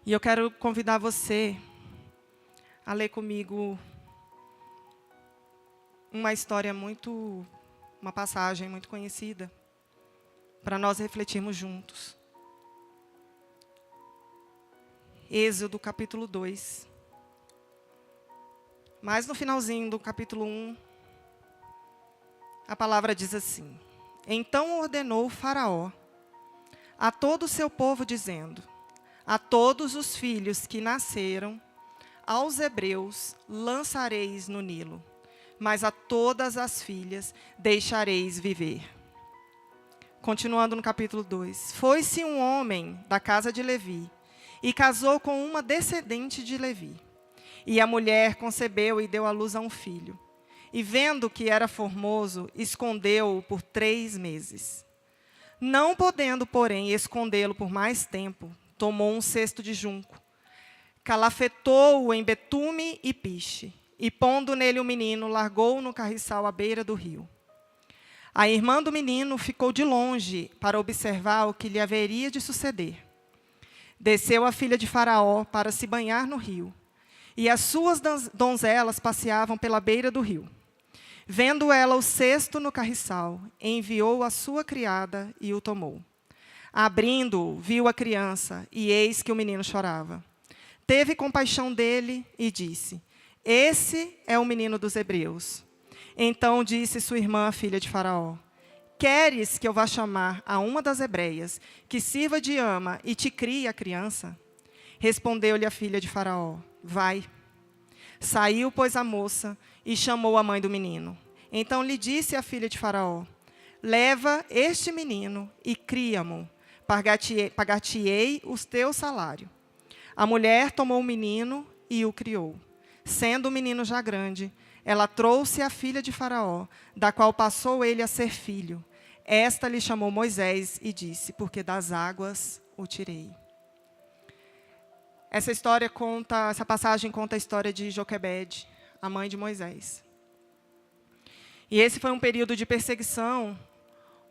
E eu quero convidar você a ler comigo uma passagem muito conhecida, para nós refletirmos juntos. Êxodo capítulo 2. Mas no finalzinho do capítulo 1, a palavra diz assim: Então ordenou o Faraó a todo o seu povo, dizendo: A todos os filhos que nasceram, aos hebreus lançareis no Nilo, mas a todas as filhas deixareis viver. Continuando no capítulo 2. Foi-se um homem da casa de Levi, e casou com uma descendente de Levi. E a mulher concebeu e deu à luz a um filho. E vendo que era formoso, escondeu-o por 3 meses. Não podendo, porém, escondê-lo por mais tempo, tomou um cesto de junco, calafetou-o em betume e piche, e pondo nele o menino, largou-o no carriçal à beira do rio. A irmã do menino ficou de longe para observar o que lhe haveria de suceder. Desceu a filha de Faraó para se banhar no rio, e as suas donzelas passeavam pela beira do rio. Vendo ela o cesto no carriçal, enviou a sua criada e o tomou. Abrindo-o, viu a criança, e eis que o menino chorava. Teve compaixão dele e disse: Esse é o menino dos hebreus. Então disse sua irmã, a filha de Faraó: Queres que eu vá chamar a uma das hebreias, que sirva de ama e te crie a criança? Respondeu-lhe a filha de Faraó: Vai. Saiu, pois, a moça e chamou a mãe do menino. Então lhe disse a filha de Faraó: Leva este menino e cria-mo, pagar-te-ei o teu salário. A mulher tomou o menino e o criou. Sendo o menino já grande, ela trouxe a filha de Faraó, da qual passou ele a ser filho. Esta lhe chamou Moisés e disse: Porque das águas o tirei. Essa passagem conta a história de Joquebede, a mãe de Moisés. E esse foi um período de perseguição,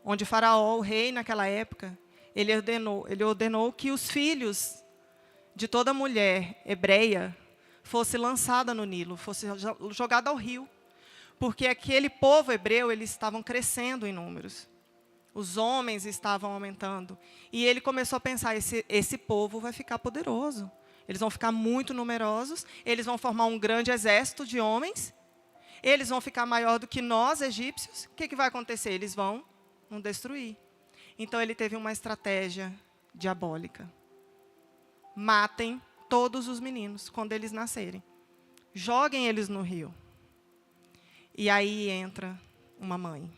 onde Faraó, o rei naquela época, ele ordenou que os filhos de toda mulher hebreia fosse lançada no Nilo, fosse jogada ao rio. Porque aquele povo hebreu, eles estavam crescendo em números. Os homens estavam aumentando. E ele começou a pensar: esse povo vai ficar poderoso. Eles vão ficar muito numerosos, eles vão formar um grande exército de homens, eles vão ficar maior do que nós, egípcios. O que vai acontecer? Eles vão nos destruir. Então ele teve uma estratégia diabólica. Matem todos os meninos quando eles nascerem. Joguem eles no rio. E aí entra uma mãe.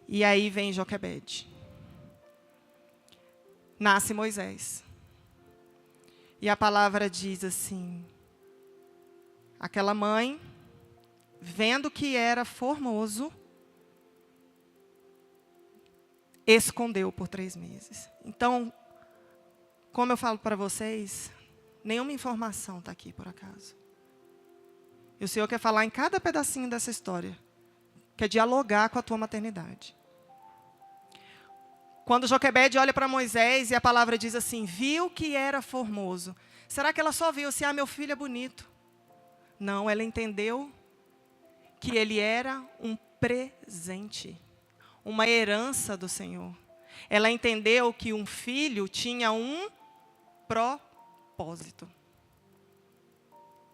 E aí vem Joquebede. Nasce Moisés. E a palavra diz assim: aquela mãe, vendo que era formoso, escondeu por 3 meses. Então, como eu falo para vocês, nenhuma informação está aqui por acaso. E o Senhor quer falar em cada pedacinho dessa história, quer dialogar com a tua maternidade. Quando Joquebede olha para Moisés e a palavra diz assim: viu que era formoso. Será que ela só viu assim: meu filho é bonito? Não, ela entendeu que ele era um presente, uma herança do Senhor. Ela entendeu que um filho tinha um propósito.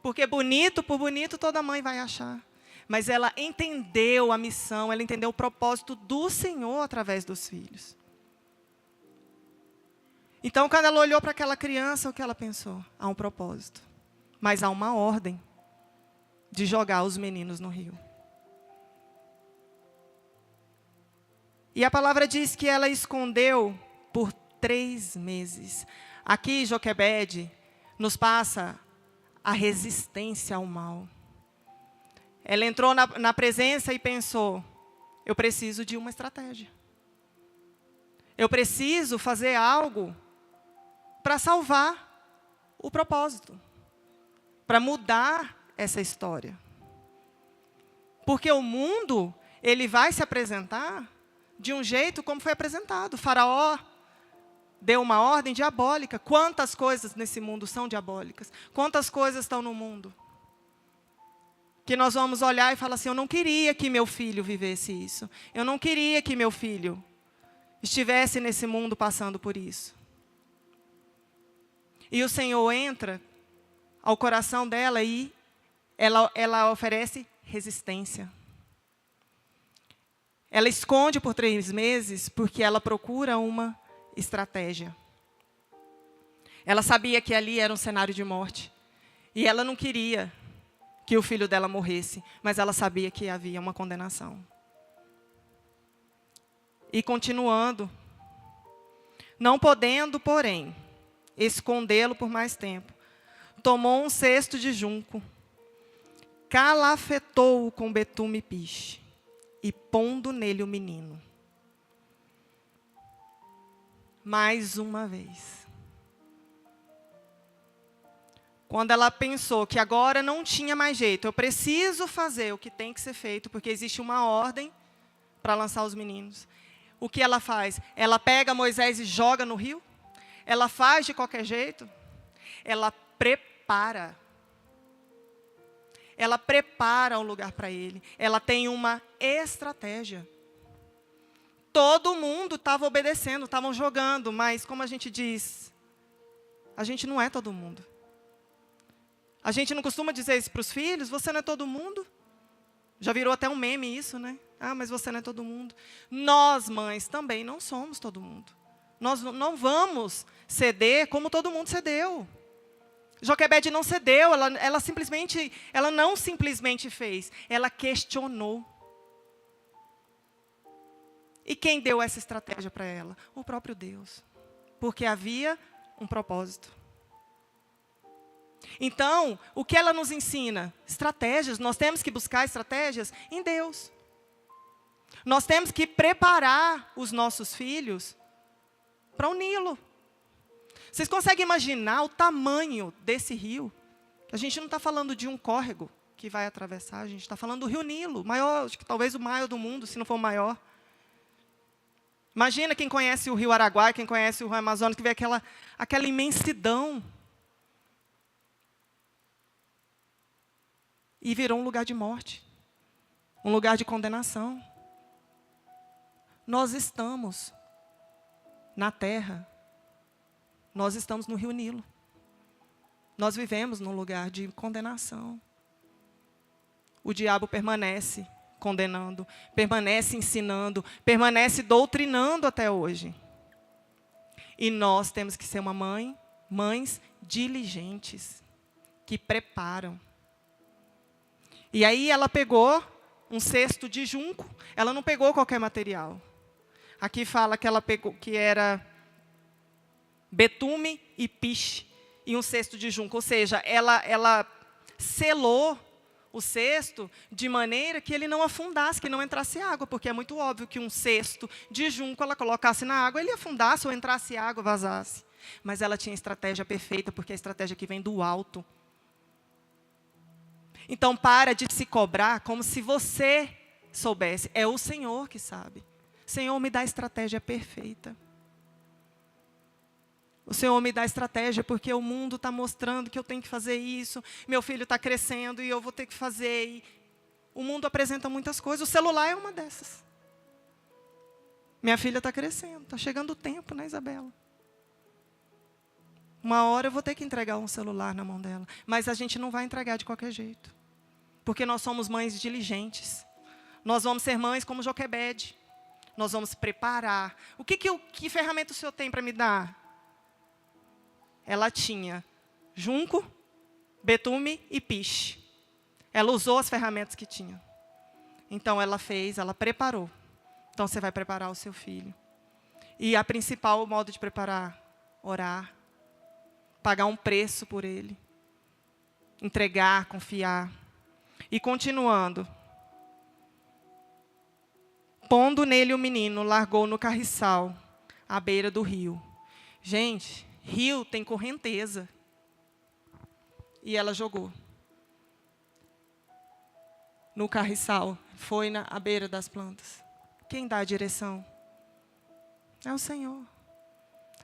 Porque bonito por bonito toda mãe vai achar. Mas ela entendeu a missão, ela entendeu o propósito do Senhor através dos filhos. Então, quando ela olhou para aquela criança, o que ela pensou? Há um propósito. Mas há uma ordem de jogar os meninos no rio. E a palavra diz que ela escondeu por 3 meses. Aqui, Joquebede nos passa a resistência ao mal. Ela entrou na presença e pensou: eu preciso de uma estratégia. Eu preciso fazer algo para salvar o propósito, para mudar essa história. Porque o mundo, ele vai se apresentar de um jeito como foi apresentado. O Faraó deu uma ordem diabólica. Quantas coisas nesse mundo são diabólicas? Quantas coisas estão no mundo? Que nós vamos olhar e falar assim, eu não queria que meu filho vivesse isso. Eu não queria que meu filho estivesse nesse mundo passando por isso. E o Senhor entra ao coração dela e ela oferece resistência. Ela esconde por 3 meses porque ela procura uma estratégia. Ela sabia que ali era um cenário de morte. E ela não queria que o filho dela morresse, mas ela sabia que havia uma condenação. E continuando, não podendo, porém, escondê-lo por mais tempo, tomou um cesto de junco, calafetou-o com betume e piche, e pondo nele o menino. Mais uma vez. Quando ela pensou que agora não tinha mais jeito, eu preciso fazer o que tem que ser feito, porque existe uma ordem para lançar os meninos. O que ela faz? Ela pega Moisés e joga no rio? Ela faz de qualquer jeito? Ela prepara. Ela prepara um lugar para ele. Ela tem uma estratégia. Todo mundo estava obedecendo, estavam jogando, mas como a gente diz, a gente não é todo mundo. A gente não costuma dizer isso para os filhos, você não é todo mundo? Já virou até um meme isso, né? Ah, mas você não é todo mundo. Nós, mães, também não somos todo mundo. Nós não vamos ceder como todo mundo cedeu. Joquebede não cedeu, ela não simplesmente fez, ela questionou. E quem deu essa estratégia para ela? O próprio Deus. Porque havia um propósito. Então, o que ela nos ensina? Estratégias. Nós temos que buscar estratégias em Deus. Nós temos que preparar os nossos filhos para o Nilo. Vocês conseguem imaginar o tamanho desse rio? A gente não está falando de um córrego que vai atravessar, a gente está falando do rio Nilo, maior, acho que talvez o maior do mundo, se não for o maior. Imagina quem conhece o rio Araguaia, quem conhece o rio Amazonas, que vê aquela imensidão. E virou um lugar de morte, um lugar de condenação. Nós estamos na terra, nós estamos no rio Nilo. Nós vivemos num lugar de condenação. O diabo permanece condenando, permanece ensinando, permanece doutrinando até hoje. E nós temos que ser mães diligentes, que preparam. E aí ela pegou um cesto de junco, ela não pegou qualquer material. Aqui fala que ela pegou, que era betume e piche, e um cesto de junco. Ou seja, ela selou o cesto de maneira que ele não afundasse, que não entrasse água, porque é muito óbvio que um cesto de junco, ela colocasse na água, ele afundasse ou entrasse água, vazasse. Mas ela tinha a estratégia perfeita, porque a estratégia que vem do alto. Então, para de se cobrar como se você soubesse. É o Senhor que sabe. Senhor, me dá a estratégia perfeita. O Senhor me dá a estratégia porque o mundo está mostrando que eu tenho que fazer isso. Meu filho está crescendo e eu vou ter que fazer. E o mundo apresenta muitas coisas. O celular é uma dessas. Minha filha está crescendo. Está chegando o tempo, né, Isabela? Uma hora eu vou ter que entregar um celular na mão dela. Mas a gente não vai entregar de qualquer jeito. Porque nós somos mães diligentes. Nós vamos ser mães como Joquebede. Nós vamos preparar. Que ferramenta o Senhor tem para me dar? Ela tinha junco, betume e piche. Ela usou as ferramentas que tinha. Então ela preparou. Então você vai preparar o seu filho. E a principal modo de preparar, orar. Pagar um preço por ele. Entregar, confiar. E continuando. Pondo nele o menino, largou no carriçal, à beira do rio. Gente, rio tem correnteza. E ela jogou. No carriçal, foi à beira das plantas. Quem dá a direção? É o Senhor.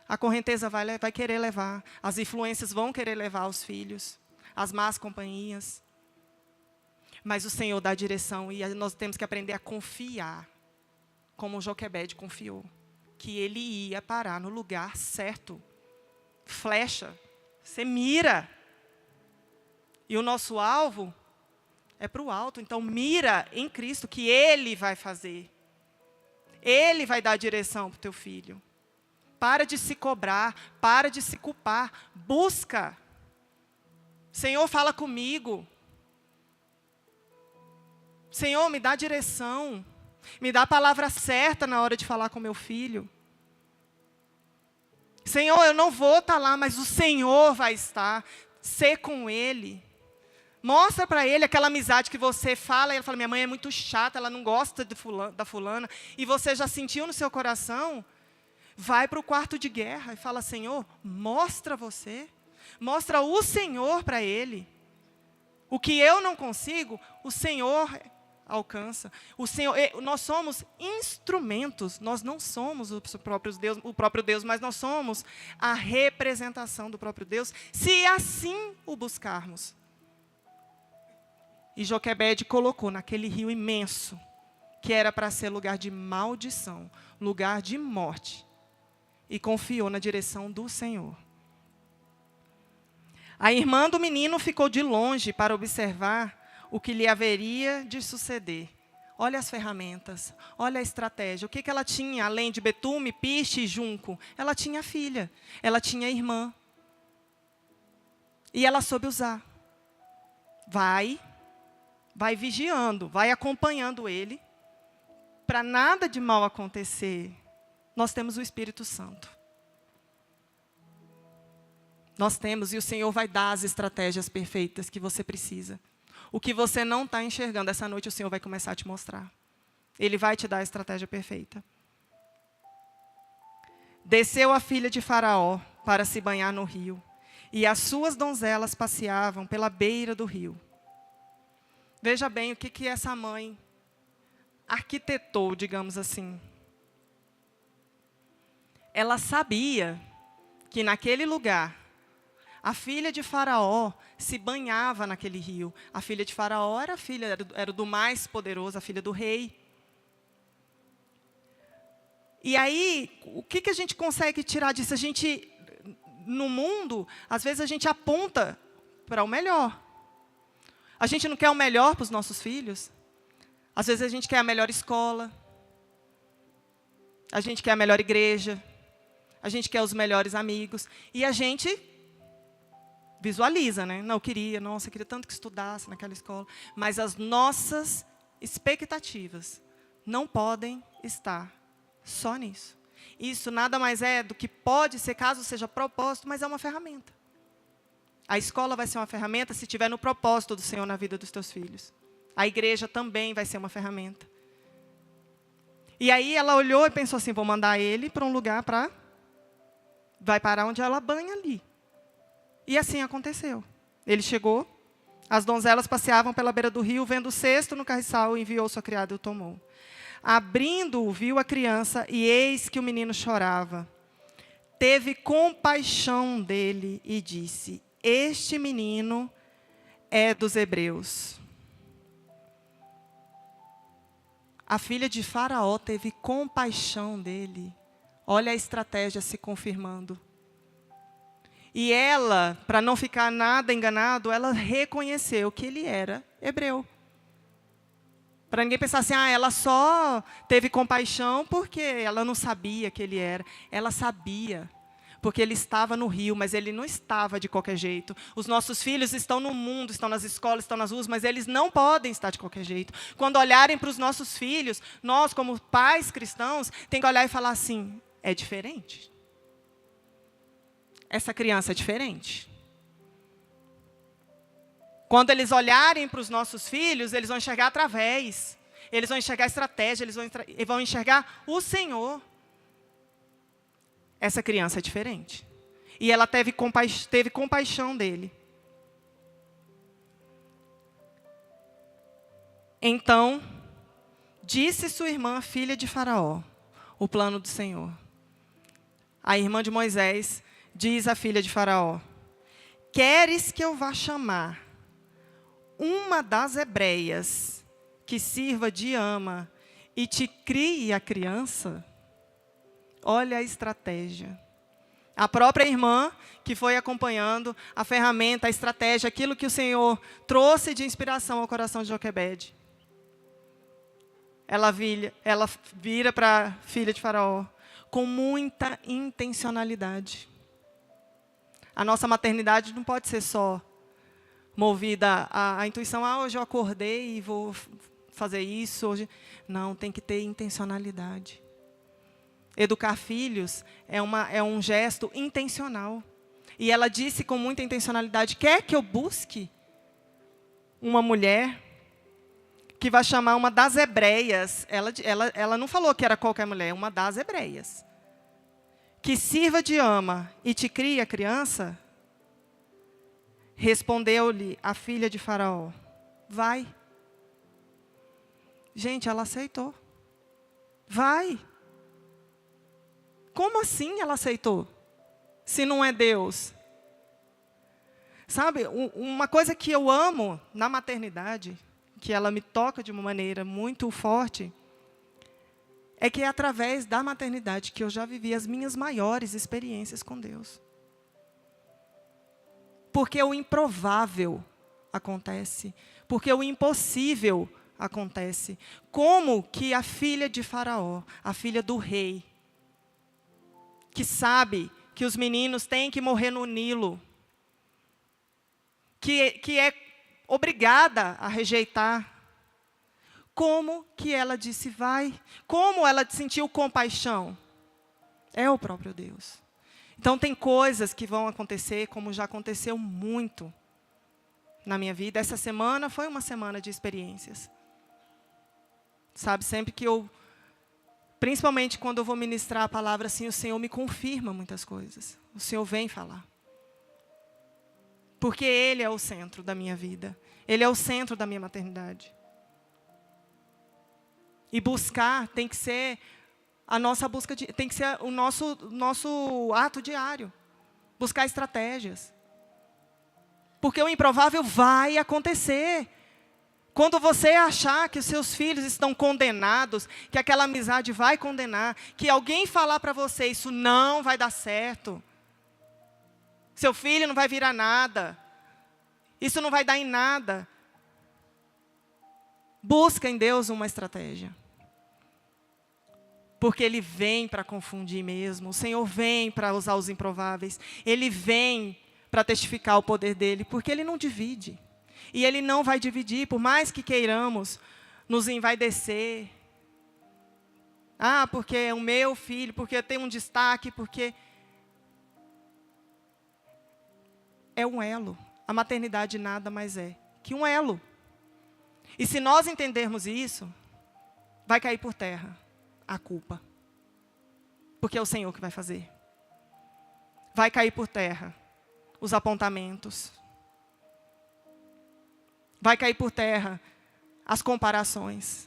A correnteza vai querer levar. As influências vão querer levar os filhos. As más companhias. Mas o Senhor dá a direção e nós temos que aprender a confiar. Como Joquebede confiou. Que ele ia parar no lugar certo. Flecha. Você mira. E o nosso alvo é para o alto. Então, mira em Cristo, que Ele vai fazer. Ele vai dar a direção para o teu filho. Para de se cobrar, para de se culpar. Busca. Senhor, fala comigo. Senhor, me dá direção. Me dá a palavra certa na hora de falar com meu filho. Senhor, eu não vou estar lá, mas o Senhor vai estar. Ser com Ele. Mostra para ele aquela amizade que você fala, e ele fala, minha mãe é muito chata, ela não gosta da fulana, e você já sentiu no seu coração, vai para o quarto de guerra e fala, Senhor, mostra você, mostra o Senhor para ele. O que eu não consigo, o Senhor alcança. Nós somos instrumentos, nós não somos o próprio Deus, mas nós somos a representação do próprio Deus, se assim o buscarmos. E Joquebede colocou naquele rio imenso, que era para ser lugar de maldição, lugar de morte, e confiou na direção do Senhor. A irmã do menino ficou de longe para observar o que lhe haveria de suceder. Olha as ferramentas, olha a estratégia. O que ela tinha, além de betume, piche e junco? Ela tinha filha, ela tinha irmã. E ela soube usar. Vai vigiando, vai acompanhando ele, para nada de mal acontecer. Nós temos o Espírito Santo. Nós temos, e o Senhor vai dar as estratégias perfeitas que você precisa. O que você não está enxergando, essa noite o Senhor vai começar a te mostrar. Ele vai te dar a estratégia perfeita. Desceu a filha de Faraó para se banhar no rio, e as suas donzelas passeavam pela beira do rio. Veja bem o que essa mãe arquitetou, digamos assim. Ela sabia que naquele lugar, a filha de Faraó se banhava naquele rio. A filha de Faraó era do mais poderoso, a filha do rei. E aí, o que a gente consegue tirar disso? No mundo, às vezes a gente aponta para o melhor. A gente não quer o melhor para os nossos filhos. Às vezes a gente quer a melhor escola. A gente quer a melhor igreja. A gente quer os melhores amigos. E a gente visualiza, né? Não, eu queria tanto que estudasse naquela escola. Mas as nossas expectativas não podem estar só nisso. Isso nada mais é do que pode ser, caso seja propósito, mas é uma ferramenta. A escola vai ser uma ferramenta se estiver no propósito do Senhor na vida dos teus filhos. A igreja também vai ser uma ferramenta. E aí ela olhou e pensou assim, vou mandar ele para um lugar vai parar onde ela banha ali. E assim aconteceu. Ele chegou, as donzelas passeavam pela beira do rio, vendo o cesto no carriçal, enviou sua criada e o tomou. Abrindo-o, viu a criança, e eis que o menino chorava. Teve compaixão dele e disse, este menino é dos hebreus. A filha de Faraó teve compaixão dele. Olha a estratégia se confirmando. E ela, para não ficar nada enganado, ela reconheceu que ele era hebreu. Para ninguém pensar assim, ela só teve compaixão porque ela não sabia que ele era. Ela sabia. Porque ele estava no rio, mas ele não estava de qualquer jeito. Os nossos filhos estão no mundo, estão nas escolas, estão nas ruas, mas eles não podem estar de qualquer jeito. Quando olharem para os nossos filhos, nós, como pais cristãos, tem que olhar e falar assim, é diferente. Essa criança é diferente. Quando eles olharem para os nossos filhos, eles vão enxergar através. Eles vão enxergar estratégia, eles vão enxergar o Senhor. Essa criança é diferente. E ela teve compaixão dele. Então, disse sua irmã, filha de Faraó, o plano do Senhor. a irmã de Moisés, diz à filha de Faraó: queres que eu vá chamar uma das hebreias que sirva de ama e te crie a criança? Olha a estratégia. A própria irmã que foi acompanhando a ferramenta, a estratégia, aquilo que o Senhor trouxe de inspiração ao coração de Joquebede. Ela vira para a filha de Faraó com muita intencionalidade. A nossa maternidade não pode ser só movida à intuição. Hoje eu acordei e vou fazer isso. Hoje. Não, tem que ter intencionalidade. Educar filhos é um gesto intencional. E ela disse com muita intencionalidade: quer que eu busque uma mulher que vai chamar uma das hebreias? Ela não falou que era qualquer mulher, uma das hebreias. Que sirva de ama e te crie a criança? Respondeu-lhe a filha de Faraó: vai. Gente, ela aceitou. Vai. Como assim ela aceitou? Se não é Deus? Sabe, uma coisa que eu amo na maternidade, que ela me toca de uma maneira muito forte, é que é através da maternidade que eu já vivi as minhas maiores experiências com Deus. Porque o improvável acontece, porque o impossível acontece. Como que a filha de Faraó, a filha do rei, que sabe que os meninos têm que morrer no Nilo, que é obrigada a rejeitar, como que ela disse vai? Como ela sentiu compaixão? É o próprio Deus. Então tem coisas que vão acontecer, como já aconteceu muito na minha vida. Essa semana foi uma semana de experiências. Sabe, sempre que principalmente quando eu vou ministrar a palavra assim, o Senhor me confirma muitas coisas. O Senhor vem falar. Porque Ele é o centro da minha vida. Ele é o centro da minha maternidade. E buscar tem que ser a nossa busca, tem que ser o nosso ato diário. Buscar estratégias. Porque o improvável vai acontecer. Quando você achar que os seus filhos estão condenados, que aquela amizade vai condenar, que alguém falar para você, isso não vai dar certo, seu filho não vai virar nada, isso não vai dar em nada, busca em Deus uma estratégia. Porque Ele vem para confundir mesmo, o Senhor vem para usar os improváveis, Ele vem para testificar o poder dEle, porque Ele não divide. E Ele não vai dividir, por mais que queiramos nos envaidecer. Porque é o meu filho, porque tem um destaque, porque... É um elo. A maternidade nada mais é que um elo. E se nós entendermos isso, vai cair por terra a culpa. Porque é o Senhor que vai fazer. Vai cair por terra os apontamentos. Vai cair por terra as comparações.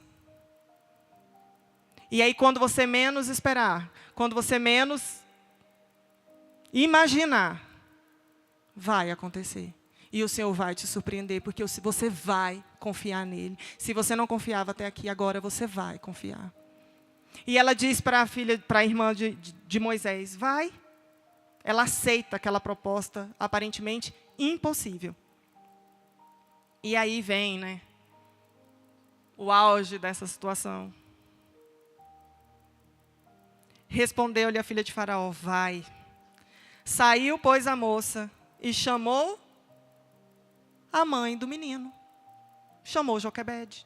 E aí, quando você menos esperar, quando você menos imaginar, vai acontecer. E o Senhor vai te surpreender, porque você vai confiar nele. Se você não confiava até aqui, agora você vai confiar. E ela diz para a irmã de Moisés: vai. Ela aceita aquela proposta aparentemente impossível. E aí vem, o auge dessa situação. Respondeu-lhe a filha de Faraó: vai. Saiu, pois, a moça e chamou a mãe do menino. Chamou Joquebede.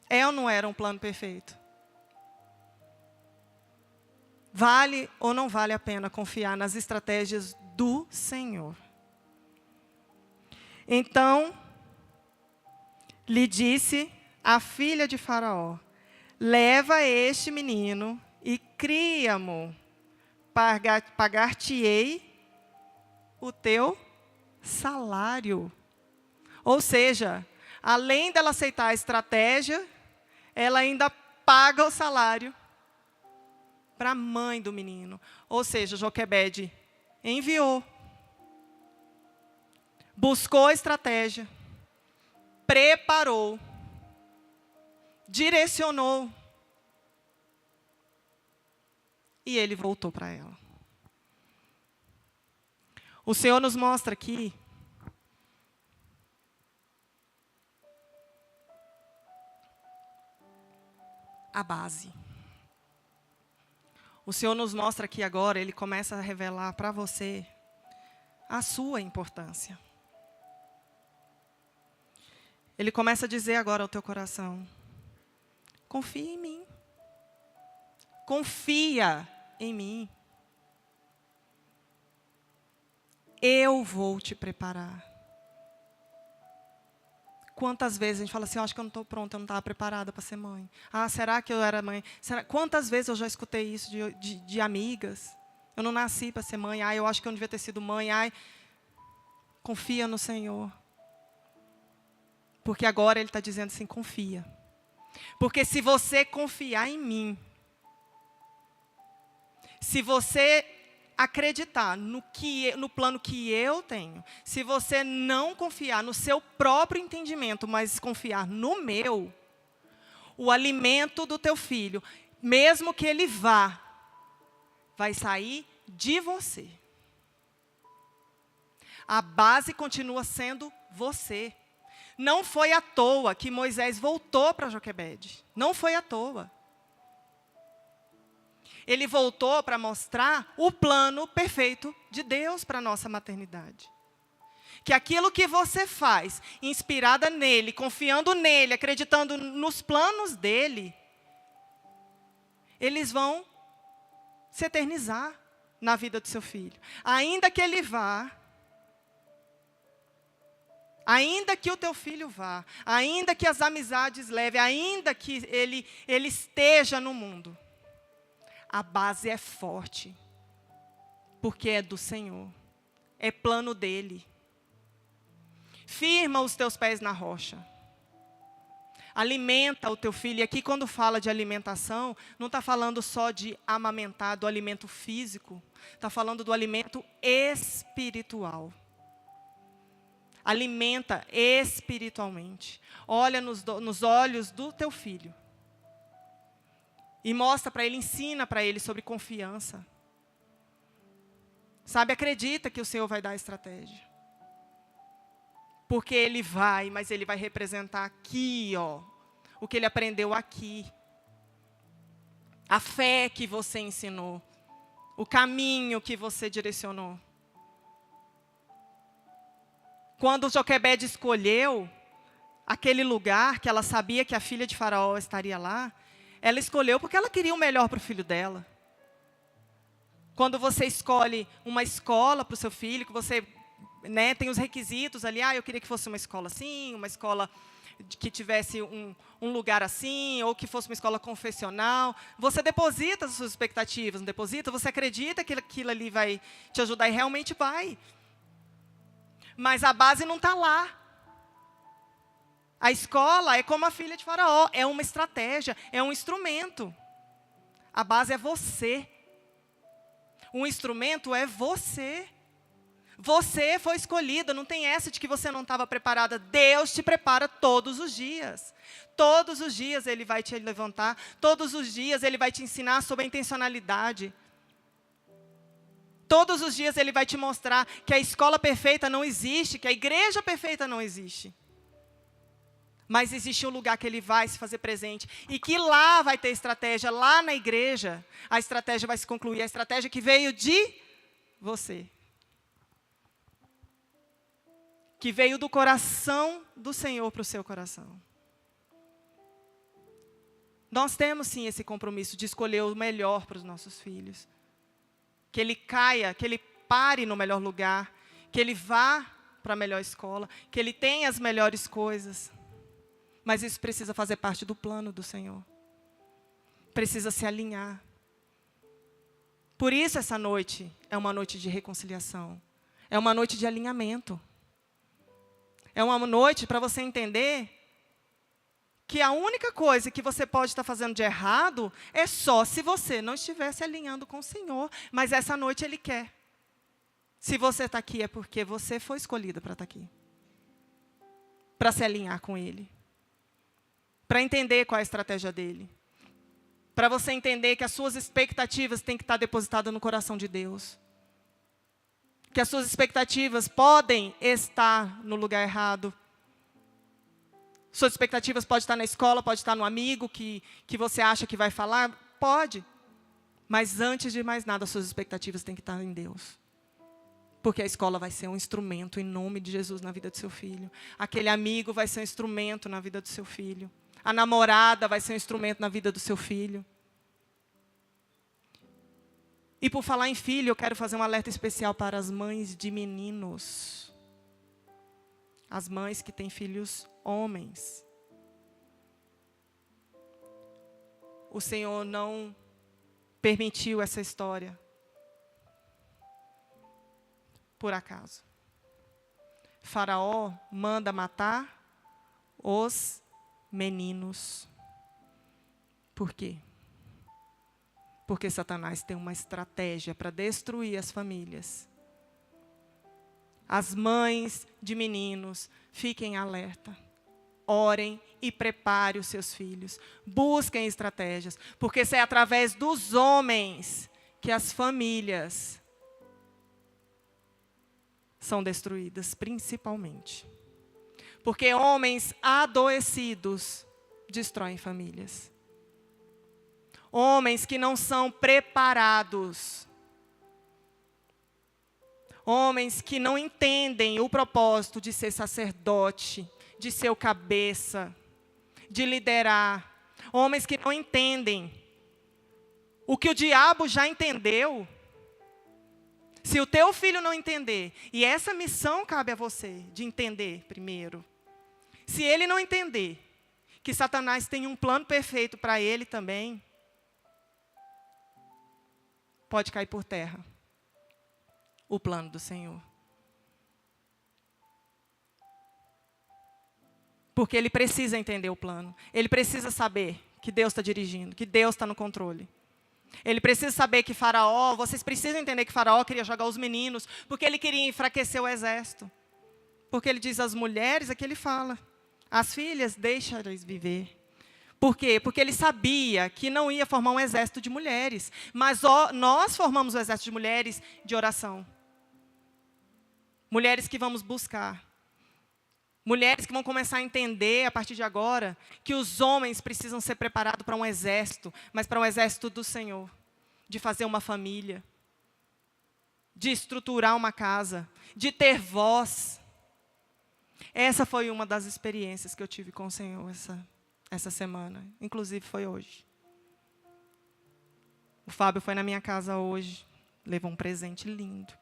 É ou não era um plano perfeito? Vale ou não vale a pena confiar nas estratégias do Senhor? Então, lhe disse a filha de Faraó: leva este menino e cria-mo, pagar-te-ei o teu salário. Ou seja, além dela aceitar a estratégia, ela ainda paga o salário para a mãe do menino. Ou seja, Joquebede enviou, buscou estratégia, preparou, direcionou, e ele voltou para ela. O Senhor nos mostra aqui a base. O Senhor nos mostra aqui agora, Ele começa a revelar para você a sua importância. Ele começa a dizer agora ao teu coração: confia em mim. Confia em mim. Eu vou te preparar. Quantas vezes a gente fala assim, acho que eu não estou pronta, eu não estava preparada para ser mãe. Ah, será que eu era mãe? Quantas vezes eu já escutei isso de amigas? Eu não nasci para ser mãe. Ah, eu acho que eu não devia ter sido mãe. Ai, confia no Senhor. Porque agora Ele está dizendo assim, confia. Porque se você confiar em mim, se você acreditar no plano que eu tenho, se você não confiar no seu próprio entendimento, mas confiar no meu, o alimento do teu filho, mesmo que ele vá, vai sair de você. A base continua sendo você. Não foi à toa que Moisés voltou para Joquebede. Não foi à toa. Ele voltou para mostrar o plano perfeito de Deus para a nossa maternidade. Que aquilo que você faz, inspirada nele, confiando nele, acreditando nos planos dele, eles vão se eternizar na vida do seu filho. Ainda que ele vá, ainda que o teu filho vá, ainda que as amizades levem, ainda que ele esteja no mundo, a base é forte, porque é do Senhor, é plano dele. Firma os teus pés na rocha. Alimenta o teu filho. E aqui quando fala de alimentação, não está falando só de amamentar, do alimento físico. Está falando do alimento espiritual. Alimenta espiritualmente. Olha nos olhos do teu filho. E mostra para ele, ensina para ele sobre confiança. Sabe, acredita que o Senhor vai dar a estratégia. Porque Ele vai, mas Ele vai representar aqui, ó, o que Ele aprendeu aqui. A fé que você ensinou. O caminho que você direcionou. Quando Joquebede escolheu aquele lugar, que ela sabia que a filha de Faraó estaria lá, ela escolheu porque ela queria o melhor para o filho dela. Quando você escolhe uma escola para o seu filho, que você tem os requisitos ali, eu queria que fosse uma escola assim, uma escola que tivesse um lugar assim, ou que fosse uma escola confessional. Você deposita as suas expectativas, não deposita? Você acredita que aquilo ali vai te ajudar e realmente vai. Mas a base não está lá. A escola é como a filha de Faraó, é uma estratégia, é um instrumento. A base é você. O instrumento é você. Você foi escolhida, não tem essa de que você não estava preparada. Deus te prepara todos os dias. Todos os dias Ele vai te levantar, todos os dias Ele vai te ensinar sobre a intencionalidade. Todos os dias Ele vai te mostrar que a escola perfeita não existe, que a igreja perfeita não existe. Mas existe um lugar que Ele vai se fazer presente. E que lá vai ter estratégia, lá na igreja, a estratégia vai se concluir. A estratégia que veio de você. Que veio do coração do Senhor para o seu coração. Nós temos sim esse compromisso de escolher o melhor para os nossos filhos. Que ele caia, que ele pare no melhor lugar, que ele vá para a melhor escola, que ele tenha as melhores coisas. Mas isso precisa fazer parte do plano do Senhor. Precisa se alinhar. Por isso essa noite é uma noite de reconciliação. É uma noite de alinhamento. É uma noite para você entender que a única coisa que você pode estar fazendo de errado é só se você não estiver se alinhando com o Senhor. Mas essa noite Ele quer. Se você está aqui é porque você foi escolhida para estar aqui. Para se alinhar com Ele. Para entender qual é a estratégia dEle. Para você entender que as suas expectativas têm que estar depositadas no coração de Deus. Que as suas expectativas podem estar no lugar errado. Suas expectativas podem estar na escola, pode estar no amigo que você acha que vai falar. Pode. Mas antes de mais nada, as suas expectativas têm que estar em Deus. Porque a escola vai ser um instrumento em nome de Jesus na vida do seu filho. Aquele amigo vai ser um instrumento na vida do seu filho. A namorada vai ser um instrumento na vida do seu filho. E por falar em filho, eu quero fazer um alerta especial para as mães de meninos. As mães que têm filhos homens. O Senhor não permitiu essa história por acaso. Faraó manda matar os meninos. Por quê? Porque Satanás tem uma estratégia para destruir as famílias. As mães de meninos, fiquem alerta. Orem e preparem os seus filhos. Busquem estratégias. Porque é através dos homens que as famílias são destruídas, principalmente. Porque homens adoecidos destroem famílias. Homens que não são preparados. Homens que não entendem o propósito de ser sacerdote, de ser o cabeça, de liderar. Homens que não entendem o que o diabo já entendeu. Se o teu filho não entender, e essa missão cabe a você, de entender primeiro. Se ele não entender que Satanás tem um plano perfeito para ele também, pode cair por terra o plano do Senhor. Porque ele precisa entender o plano. Ele precisa saber que Deus está dirigindo, que Deus está no controle. Ele precisa saber que Faraó, vocês precisam entender que Faraó queria jogar os meninos, porque ele queria enfraquecer o exército. Porque ele diz às mulheres, aqui ele fala, as filhas, deixa-lhes viver. Por quê? Porque ele sabia que não ia formar um exército de mulheres. Mas nós formamos o exército de mulheres de oração. Mulheres que vamos buscar. Mulheres que vão começar a entender, a partir de agora, que os homens precisam ser preparados para um exército, mas para um exército do Senhor. De fazer uma família. De estruturar uma casa. De ter voz. Essa foi uma das experiências que eu tive com o Senhor essa semana. Inclusive foi hoje. O Fábio foi na minha casa hoje. Levou um presente lindo.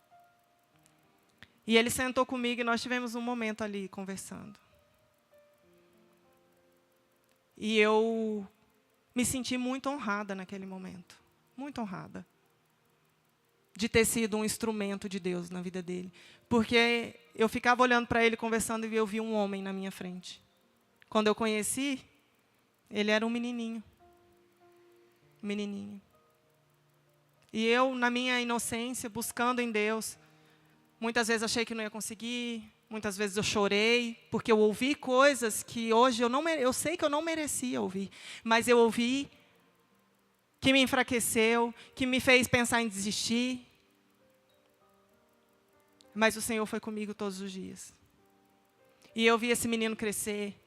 E ele sentou comigo e nós tivemos um momento ali conversando. E eu me senti muito honrada naquele momento. Muito honrada. De ter sido um instrumento de Deus na vida dele. Porque eu ficava olhando para ele, conversando, e eu vi um homem na minha frente. Quando eu conheci, ele era um menininho. Um menininho. E eu, na minha inocência, buscando em Deus, muitas vezes achei que não ia conseguir, muitas vezes eu chorei, porque eu ouvi coisas que hoje eu sei que eu não merecia ouvir, mas eu ouvi que me enfraqueceu, que me fez pensar em desistir. Mas o Senhor foi comigo todos os dias. E eu vi esse menino crescer,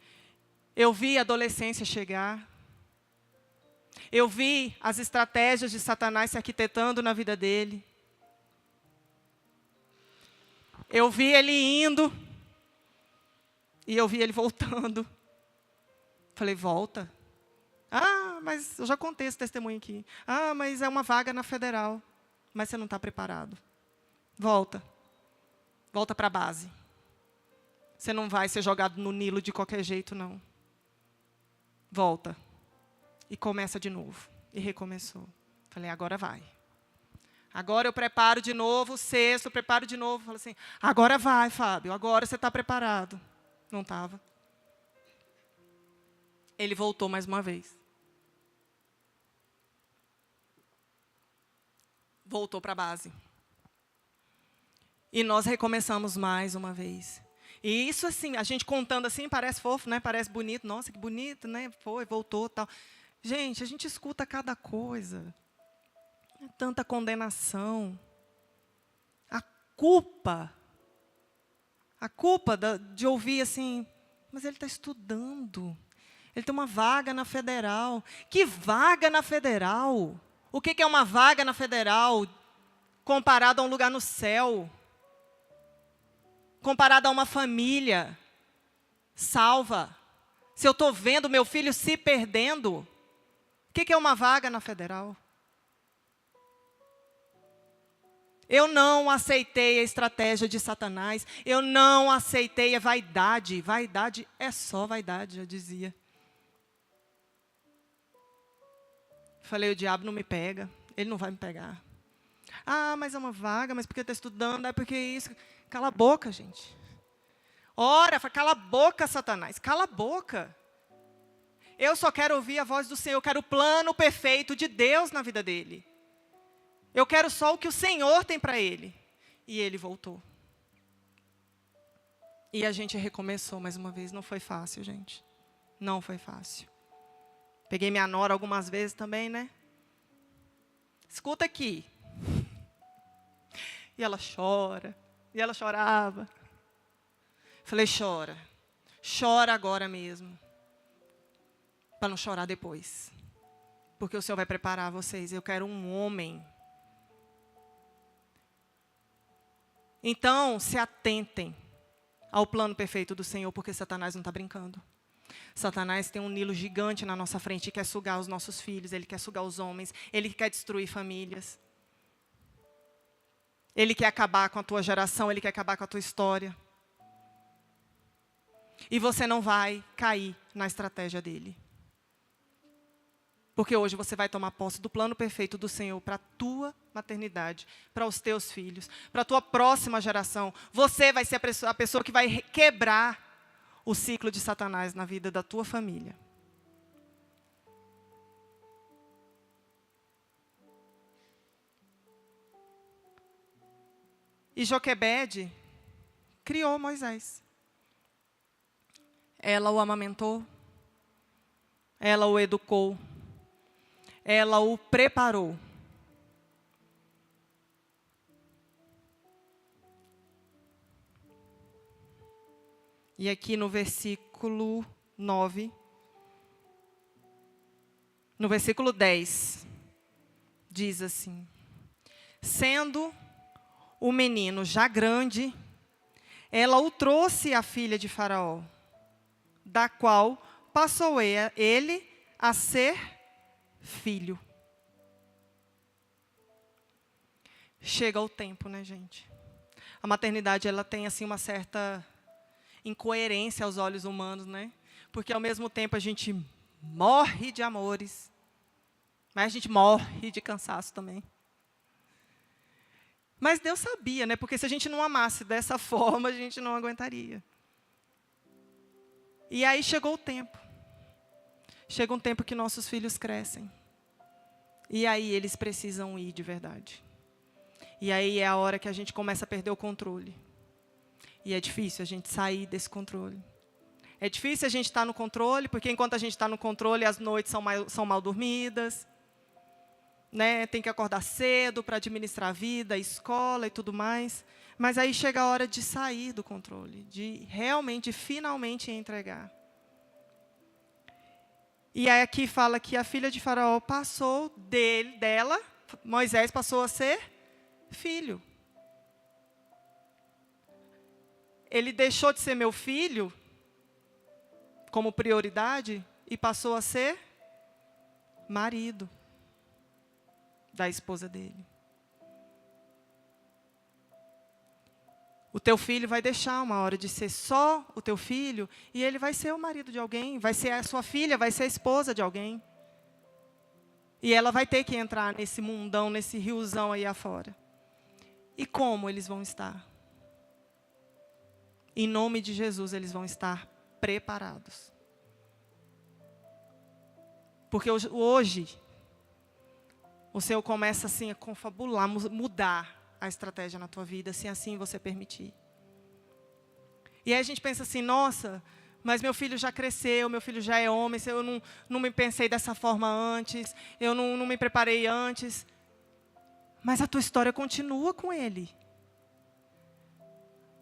eu vi a adolescência chegar, eu vi as estratégias de Satanás se arquitetando na vida dele. Eu vi ele indo, e eu vi ele voltando. Falei, volta? Ah, mas eu já contei esse testemunho aqui. Ah, mas é uma vaga na federal. Mas você não está preparado. Volta. Volta para a base. Você não vai ser jogado no Nilo de qualquer jeito, não. Volta. E começa de novo. E recomeçou. Falei, agora vai. Agora eu preparo de novo o sexto, eu preparo de novo. Falei assim, agora vai, Fábio, agora você está preparado. Não estava. ele voltou mais uma vez. Voltou para a base. E nós recomeçamos mais uma vez. E isso assim, a gente contando assim, parece fofo, né? Parece bonito. Nossa, que bonito, né? Foi, voltou, tal. Gente, a gente escuta cada coisa. Tanta condenação. A culpa de ouvir assim, mas ele está estudando. Ele tem uma vaga na federal. Que vaga na federal? O que é uma vaga na federal comparado a um lugar no céu? Comparado a uma família salva? Se eu estou vendo meu filho se perdendo, o que é uma vaga na federal? Eu não aceitei a estratégia de Satanás. Eu não aceitei a vaidade. Vaidade é só vaidade, eu dizia. Falei, o diabo não me pega. Ele não vai me pegar. Ah, mas é uma vaga, mas porque está estudando, é porque isso. Cala a boca, gente. Ora, cala a boca, Satanás. Cala a boca. Eu só quero ouvir a voz do Senhor. Eu quero o plano perfeito de Deus na vida dele. Eu quero só o que o Senhor tem para ele. E ele voltou. E a gente recomeçou mais uma vez. Não foi fácil, gente. Não foi fácil. Peguei minha nora algumas vezes também, né? Escuta aqui. E ela chora. E ela chorava. Falei, chora. Chora agora mesmo. Para não chorar depois. Porque o Senhor vai preparar vocês. Eu quero um homem. Então, se atentem ao plano perfeito do Senhor, porque Satanás não está brincando. Satanás tem um Nilo gigante na nossa frente e quer sugar os nossos filhos, ele quer sugar os homens, ele quer destruir famílias. Ele quer acabar com a tua geração, ele quer acabar com a tua história. E você não vai cair na estratégia dele. Porque hoje você vai tomar posse do plano perfeito do Senhor para a tua maternidade, para os teus filhos, para a tua próxima geração. Você vai ser a pessoa que vai quebrar o ciclo de Satanás na vida da tua família. E Joquebede criou Moisés. Ela o amamentou, ela o educou. Ela o preparou. E aqui no versículo 9, no versículo 10, diz assim: sendo o menino já grande, ela o trouxe à filha de Faraó, da qual passou ele a ser filho. Chega o tempo, né, gente? A maternidade, ela tem assim uma certa incoerência aos olhos humanos, né? Porque ao mesmo tempo a gente morre de amores, mas a gente morre de cansaço também. Mas Deus sabia, né? Porque se a gente não amasse dessa forma, a gente não aguentaria. E aí chegou o tempo. Chega um tempo que nossos filhos crescem. E aí eles precisam ir de verdade. E aí é a hora que a gente começa a perder o controle. E é difícil a gente sair desse controle. É difícil a gente estar no controle, porque enquanto a gente está no controle, as noites são mal dormidas. Né? Tem que acordar cedo para administrar a vida, a escola e tudo mais. Mas aí chega a hora de sair do controle, de realmente, finalmente entregar. E aí aqui fala que a filha de Faraó passou dela, Moisés passou a ser filho. Ele deixou de ser meu filho, como prioridade, e passou a ser marido da esposa dele. O teu filho vai deixar uma hora de ser só o teu filho, e ele vai ser o marido de alguém, vai ser a sua filha, vai ser a esposa de alguém. E ela vai ter que entrar nesse mundão, nesse riozão aí afora. E como eles vão estar? Em nome de Jesus, eles vão estar preparados. Porque hoje, o Senhor começa assim a confabular, mudar a estratégia na tua vida, se assim você permitir. E aí a gente pensa assim, nossa, mas meu filho já cresceu, meu filho já é homem, eu não me pensei dessa forma antes, eu não me preparei antes. Mas a tua história continua com ele.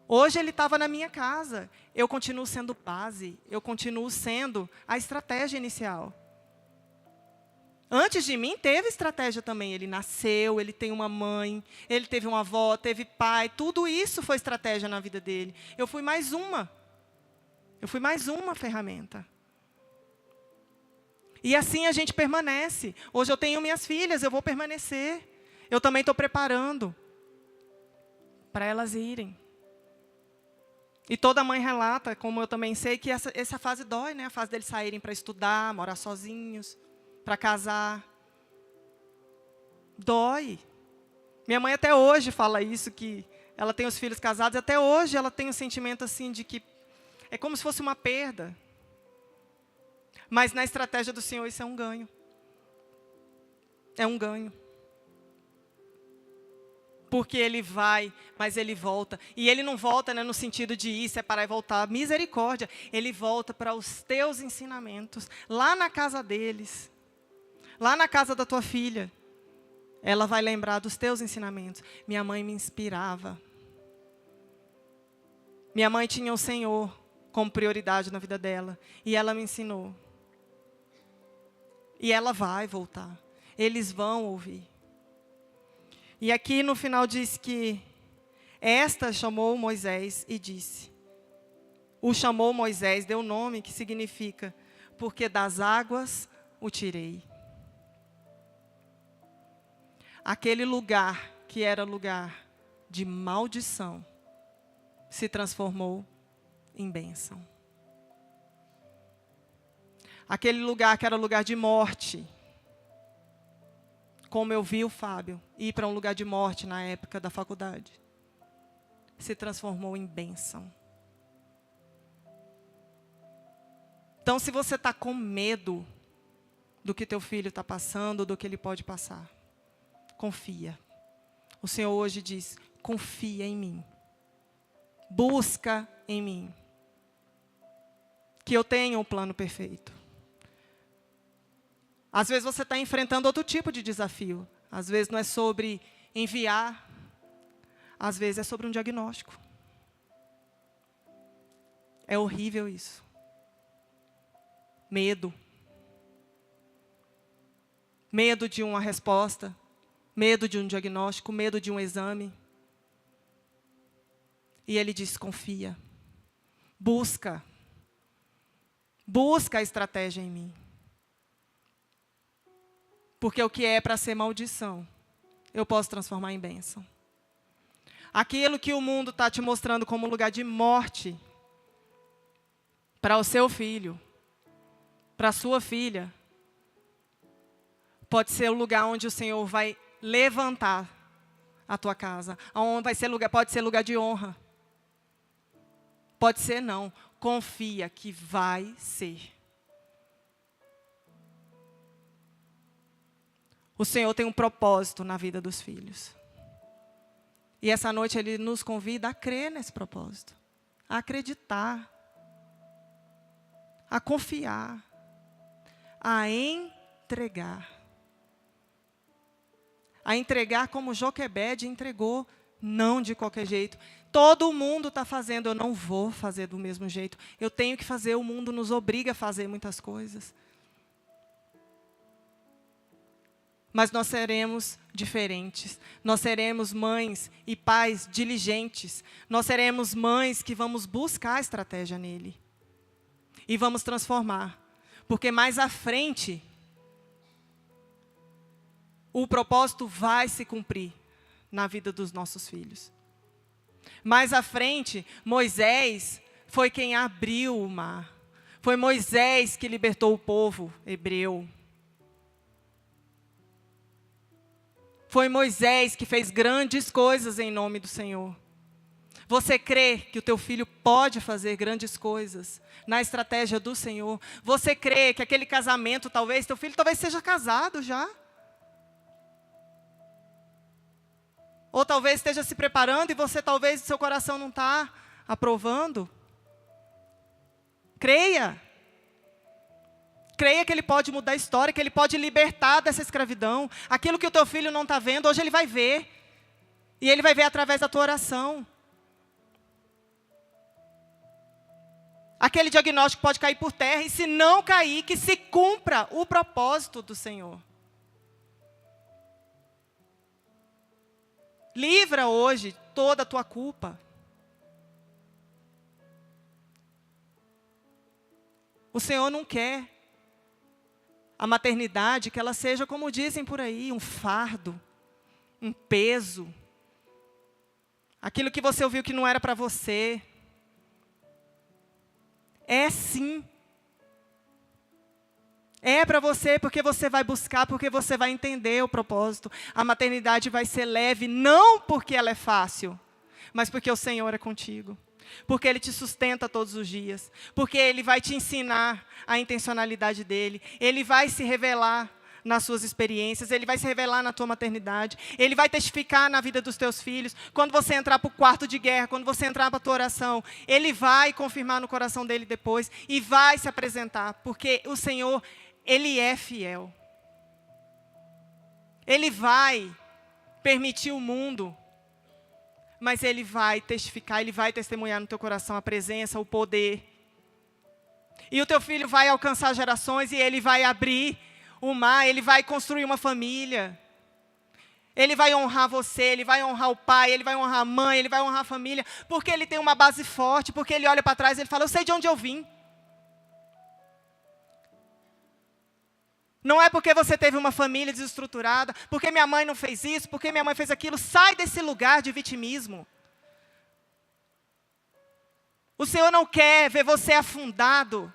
Hoje ele estava na minha casa, eu continuo sendo base, eu continuo sendo a estratégia inicial. Antes de mim teve estratégia também, ele nasceu, ele tem uma mãe, ele teve uma avó, teve pai, tudo isso foi estratégia na vida dele. Eu fui mais uma ferramenta. E assim a gente permanece. Hoje eu tenho minhas filhas, eu vou permanecer. Eu também estou preparando para elas irem. E toda mãe relata, como eu também sei, que essa fase dói, né? A fase deles saírem para estudar, morar sozinhos, para casar. Dói. Minha mãe até hoje fala isso, que ela tem os filhos casados, até hoje ela tem um sentimento assim de que é como se fosse uma perda. Mas na estratégia do Senhor isso é um ganho. É um ganho. Porque ele vai, mas ele volta. E ele não volta, né, no sentido de ir, separar e voltar. Misericórdia. Ele volta para os teus ensinamentos. Lá na casa deles. Lá na casa da tua filha. Ela vai lembrar dos teus ensinamentos. Minha mãe me inspirava. Minha mãe tinha o Senhor como prioridade na vida dela. E ela me ensinou. E ela vai voltar. Eles vão ouvir. E aqui no final diz que esta chamou Moisés e disse. O chamou Moisés, deu nome que significa, porque das águas o tirei. Aquele lugar que era lugar de maldição, se transformou em bênção. Aquele lugar que era lugar de morte, como eu vi o Fábio ir para um lugar de morte na época da faculdade, se transformou em bênção. Então, se você está com medo do que teu filho está passando, do que ele pode passar, confia. O Senhor hoje diz, confia em mim. Busca em mim. Que eu tenho um plano perfeito. Às vezes você está enfrentando outro tipo de desafio. Às vezes não é sobre enviar. Às vezes é sobre um diagnóstico. É horrível isso. Medo. Medo de uma resposta. Medo de um diagnóstico. Medo de um exame. E ele diz, confia. Busca. Busca a estratégia em mim. Porque o que é para ser maldição, eu posso transformar em bênção. Aquilo que o mundo está te mostrando como lugar de morte, para o seu filho, para a sua filha, pode ser o lugar onde o Senhor vai levantar a tua casa. Onde vai ser lugar, pode ser lugar de honra. Pode ser não. Confia que vai ser. O Senhor tem um propósito na vida dos filhos. E essa noite Ele nos convida a crer nesse propósito. A acreditar. A confiar. A entregar. A entregar como Joquebede entregou, não de qualquer jeito. Todo mundo está fazendo, eu não vou fazer do mesmo jeito. Eu tenho que fazer, o mundo nos obriga a fazer muitas coisas. Mas nós seremos diferentes. Nós seremos mães e pais diligentes. Nós seremos mães que vamos buscar a estratégia nele. E vamos transformar. Porque mais à frente, o propósito vai se cumprir na vida dos nossos filhos. Mais à frente, Moisés foi quem abriu o mar. Foi Moisés que libertou o povo hebreu. Foi Moisés que fez grandes coisas em nome do Senhor. Você crê que o teu filho pode fazer grandes coisas na estratégia do Senhor? Você crê que aquele casamento, teu filho talvez seja casado já? Ou talvez esteja se preparando e você talvez seu coração não está aprovando? Creia. Creia que Ele pode mudar a história, que Ele pode libertar dessa escravidão. Aquilo que o teu filho não está vendo, hoje ele vai ver. E ele vai ver através da tua oração. Aquele diagnóstico pode cair por terra, e se não cair, que se cumpra o propósito do Senhor. Livra hoje toda a tua culpa. O Senhor não quer a maternidade que ela seja, como dizem por aí, um fardo, um peso. Aquilo que você ouviu que não era para você. É sim. É para você porque você vai buscar, porque você vai entender o propósito. A maternidade vai ser leve, não porque ela é fácil, mas porque o Senhor é contigo. Porque Ele te sustenta todos os dias. Porque Ele vai te ensinar a intencionalidade dEle. Ele vai se revelar nas suas experiências. Ele vai se revelar na tua maternidade. Ele vai testificar na vida dos teus filhos. Quando você entrar para o quarto de guerra, quando você entrar para a tua oração, Ele vai confirmar no coração dele depois. E vai se apresentar. Porque o Senhor, Ele é fiel. Ele vai permitir o mundo, mas Ele vai testificar, Ele vai testemunhar no teu coração a presença, o poder. E o teu filho vai alcançar gerações e ele vai abrir o mar, ele vai construir uma família. Ele vai honrar você, ele vai honrar o pai, ele vai honrar a mãe, ele vai honrar a família, porque ele tem uma base forte, porque ele olha para trás e ele fala, eu sei de onde eu vim. Não é porque você teve uma família desestruturada, porque minha mãe não fez isso, porque minha mãe fez aquilo. Sai desse lugar de vitimismo. O Senhor não quer ver você afundado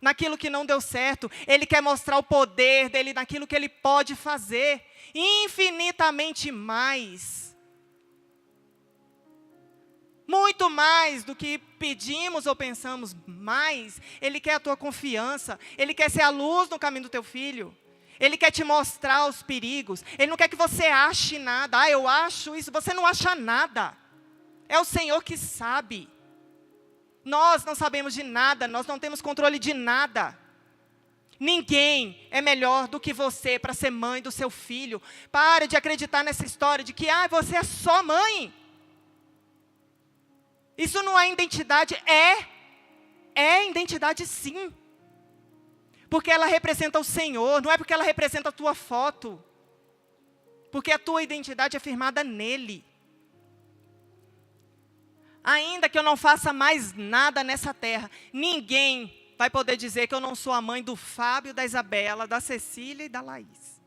naquilo que não deu certo. Ele quer mostrar o poder dEle naquilo que Ele pode fazer. Infinitamente mais. Muito mais do que pedimos ou pensamos, mais. Ele quer a tua confiança. Ele quer ser a luz no caminho do teu filho. Ele quer te mostrar os perigos. Ele não quer que você ache nada. Ah, eu acho isso. Você não acha nada. É o Senhor que sabe. Nós não sabemos de nada. Nós não temos controle de nada. Ninguém é melhor do que você para ser mãe do seu filho. Pare de acreditar nessa história de que você é só mãe. Isso não é identidade, é identidade sim. Porque ela representa o Senhor, não é porque ela representa a tua foto. Porque a tua identidade é firmada nele. Ainda que eu não faça mais nada nessa terra, ninguém vai poder dizer que eu não sou a mãe do Fábio, da Isabela, da Cecília e da Laís.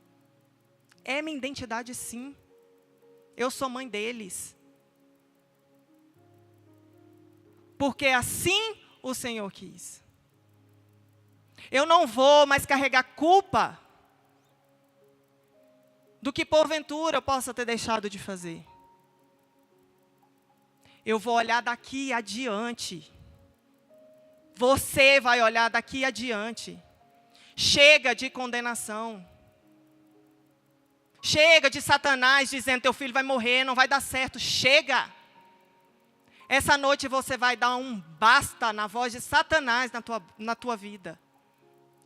É minha identidade sim. Eu sou mãe deles. Porque assim o Senhor quis. Eu não vou mais carregar culpa do que porventura eu possa ter deixado de fazer. Eu vou olhar daqui adiante. Você vai olhar daqui adiante. Chega de condenação. Chega de Satanás dizendo teu filho vai morrer, não vai dar certo. Chega. Essa noite você vai dar um basta na voz de Satanás na tua vida.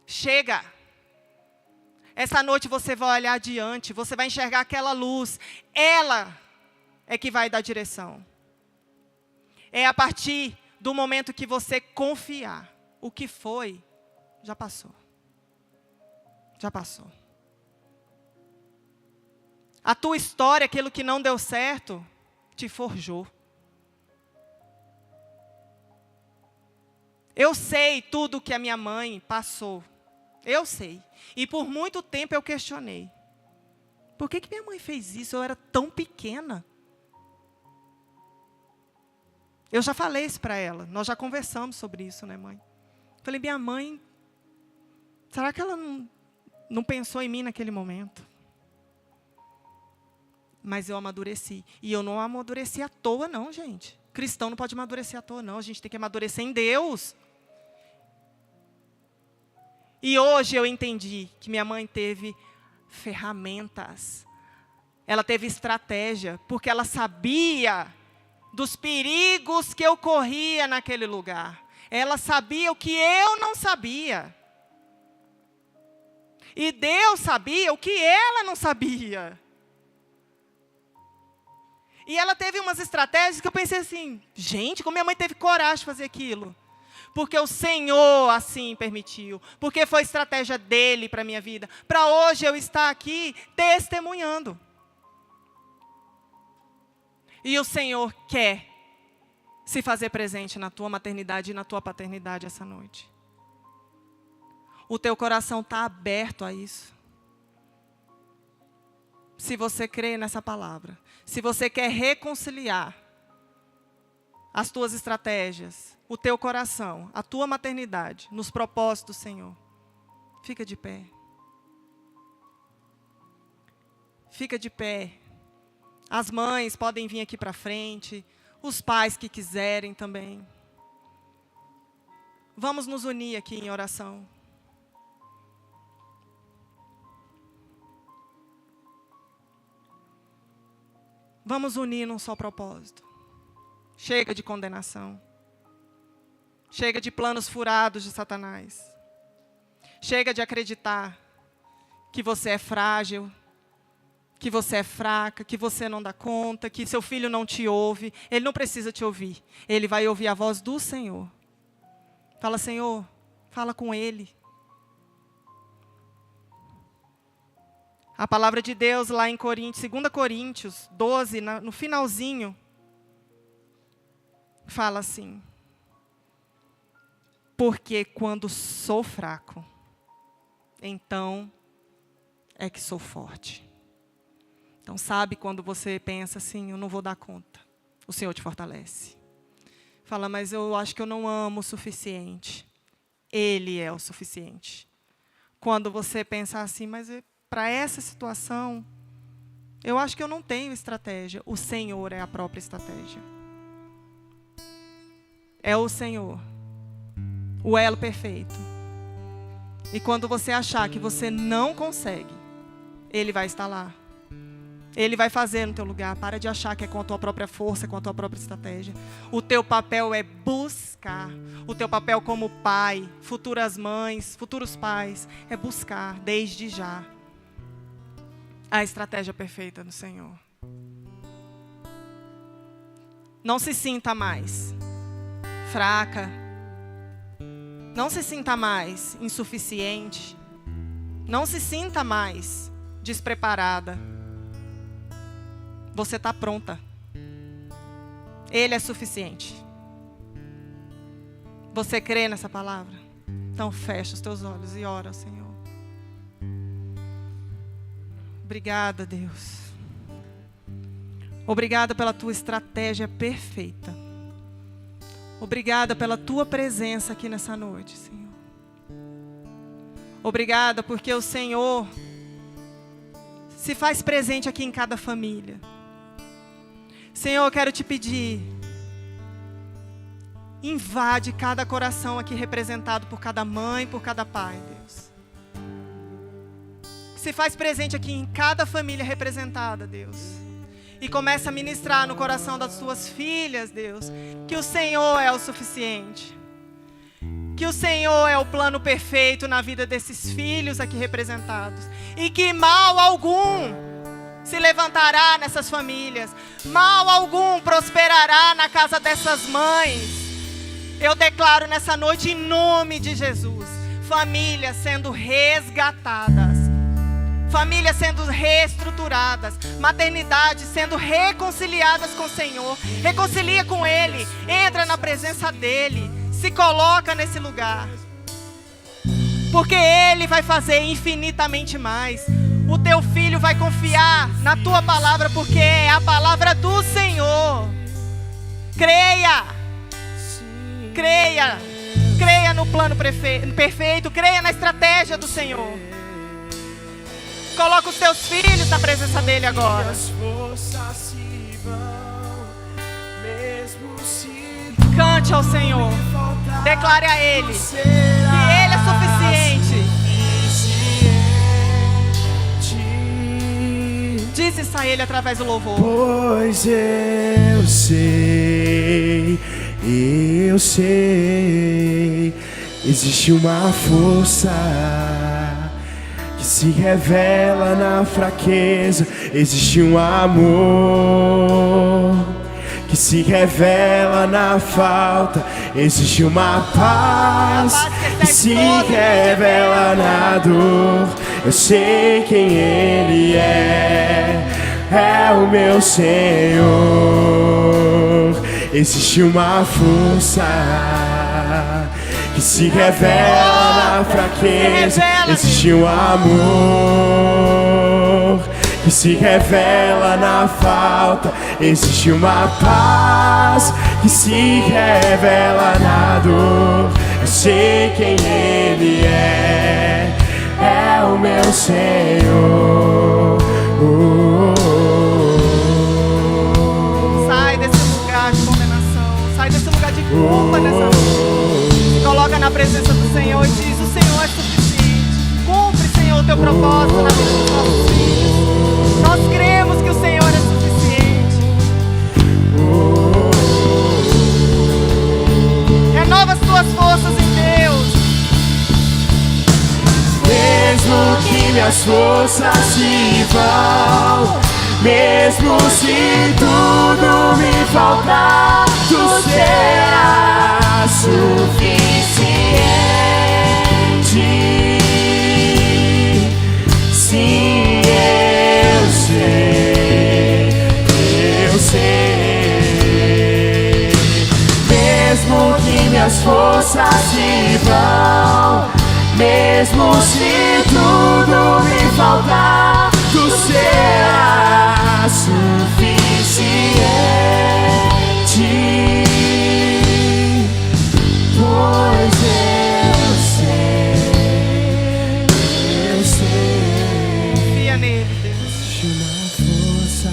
Chega. Essa noite você vai olhar adiante, você vai enxergar aquela luz. Ela é que vai dar direção. É a partir do momento que você confiar. O que foi, já passou. Já passou. A tua história, aquilo que não deu certo, te forjou. Eu sei tudo que a minha mãe passou. Eu sei. E por muito tempo eu questionei. Por que minha mãe fez isso? Eu era tão pequena. Eu já falei isso para ela. Nós já conversamos sobre isso, né, mãe? Falei, minha mãe, será que ela não pensou em mim naquele momento? Mas eu amadureci. E eu não amadureci à toa, não, gente. cristão não pode amadurecer à toa, não. A gente tem que amadurecer em Deus. E hoje eu entendi que minha mãe teve ferramentas. Ela teve estratégia, porque ela sabia dos perigos que eu corria naquele lugar. Ela sabia o que eu não sabia. E Deus sabia o que ela não sabia. E ela teve umas estratégias que eu pensei assim, gente, como minha mãe teve coragem de fazer aquilo. Porque o Senhor assim permitiu. Porque foi estratégia dele para a minha vida. Para hoje eu estar aqui testemunhando. E o Senhor quer se fazer presente na tua maternidade e na tua paternidade essa noite. O teu coração está aberto a isso. Se você crê nessa palavra. Se você quer reconciliar as tuas estratégias, o teu coração, a tua maternidade, nos propósitos do Senhor. Fica de pé. Fica de pé. As mães podem vir aqui para frente, os pais que quiserem também. Vamos nos unir aqui em oração. Vamos unir num só propósito. Chega de condenação. Chega de planos furados de Satanás. Chega de acreditar que você é frágil, que você é fraca, que você não dá conta, que seu filho não te ouve. Ele não precisa te ouvir. Ele vai ouvir a voz do Senhor. Fala, Senhor, fala com Ele. A palavra de Deus lá em 2 Coríntios 12, no finalzinho, fala assim: porque quando sou fraco, então é que sou forte. Então sabe quando você pensa assim, eu não vou dar conta, o Senhor te fortalece. Fala, mas eu acho que eu não amo o suficiente. Ele é o suficiente. Quando você pensa assim, mas para essa situação, eu acho que eu não tenho estratégia. O Senhor é a própria estratégia. É o Senhor, o elo perfeito. E quando você achar que você não consegue, Ele vai estar lá. Ele vai fazer no teu lugar. Para de achar que é com a tua própria força, com a tua própria estratégia. O teu papel é buscar. O teu papel como pai, futuras mães, futuros pais, é buscar desde já a estratégia perfeita do Senhor. Não se sinta mais fraca. Não se sinta mais insuficiente. Não se sinta mais despreparada. Você está pronta. Ele é suficiente. Você crê nessa palavra? Então fecha os teus olhos e ora ao Senhor. Obrigada, Deus. Obrigada pela tua estratégia perfeita. Obrigada pela tua presença aqui nessa noite, Senhor. Obrigada porque o Senhor se faz presente aqui em cada família. Senhor, eu quero te pedir, invade cada coração aqui representado por cada mãe, por cada pai, Deus. Se faz presente aqui em cada família representada, Deus. E começa a ministrar no coração das tuas filhas, Deus, que o Senhor é o suficiente. Que o Senhor é o plano perfeito na vida desses filhos aqui representados. E que mal algum se levantará nessas famílias. Mal algum prosperará na casa dessas mães. Eu declaro nessa noite em nome de Jesus. Famílias sendo resgatadas. Famílias sendo reestruturadas. Maternidades sendo reconciliadas com o Senhor. Reconcilia com Ele. Entra na presença dEle. Se coloca nesse lugar. Porque Ele vai fazer infinitamente mais. O teu filho vai confiar na tua palavra, porque é a palavra do Senhor. Creia. Creia. Creia no plano perfeito. Creia na estratégia do Senhor. Coloca os teus filhos na presença dEle agora. As forças se vão, mesmo volte ao Senhor. Declare a Ele que Ele é suficiente. Diz isso a Ele através do louvor. Pois eu sei, existe uma força que se revela na fraqueza, existe um amor que se revela na falta, existe uma paz que se revela na dor. Eu sei quem Ele é o meu Senhor. Existe uma força que se revela na fraqueza, existe um amor que se revela na falta, existe uma paz que se revela na dor. Eu sei quem Ele é o meu Senhor. Sai desse lugar de condenação, sai desse lugar de culpa nessa noite. Coloca na presença do Senhor e diz: o Senhor é suficiente. Cumpre, Senhor, o teu propósito na vida dos nossos filhos. Nós cremos que o Senhor é suficiente. Renova as tuas forças em Deus. Mesmo que minhas forças se vão, mesmo se tudo me faltar, tu serás suficiente. Sim, eu sei. Mesmo que minhas forças se vão, mesmo se tudo me faltar, tu serás suficiente. Pois eu sei. Confia nele, Deus. Existe uma força.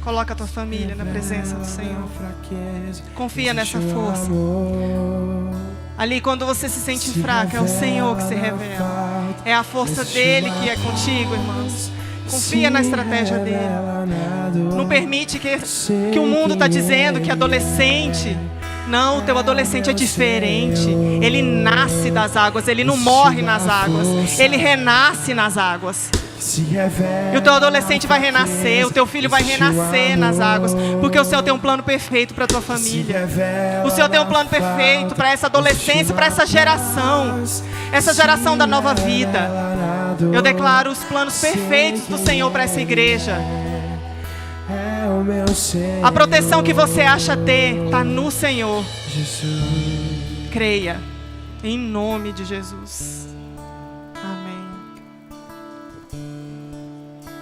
Coloca a tua família na presença do Senhor. Fraqueza, Confia nessa existe um força. amor. Ali quando você se sente fraco, é o Senhor que se revela. É a força dele que é contigo, irmãos. Confia na estratégia dele. Não permite que o mundo está dizendo que adolescente. Não, o teu adolescente é diferente. Ele nasce das águas, ele não morre nas águas. Ele renasce nas águas. E o teu adolescente vai renascer, o teu filho vai renascer nas águas, porque o Senhor tem um plano perfeito para a tua família. O Senhor tem um plano perfeito para essa adolescência, para essa geração da nova vida. Eu declaro os planos perfeitos do Senhor para essa igreja. A proteção que você acha ter está no Senhor. Creia, em nome de Jesus.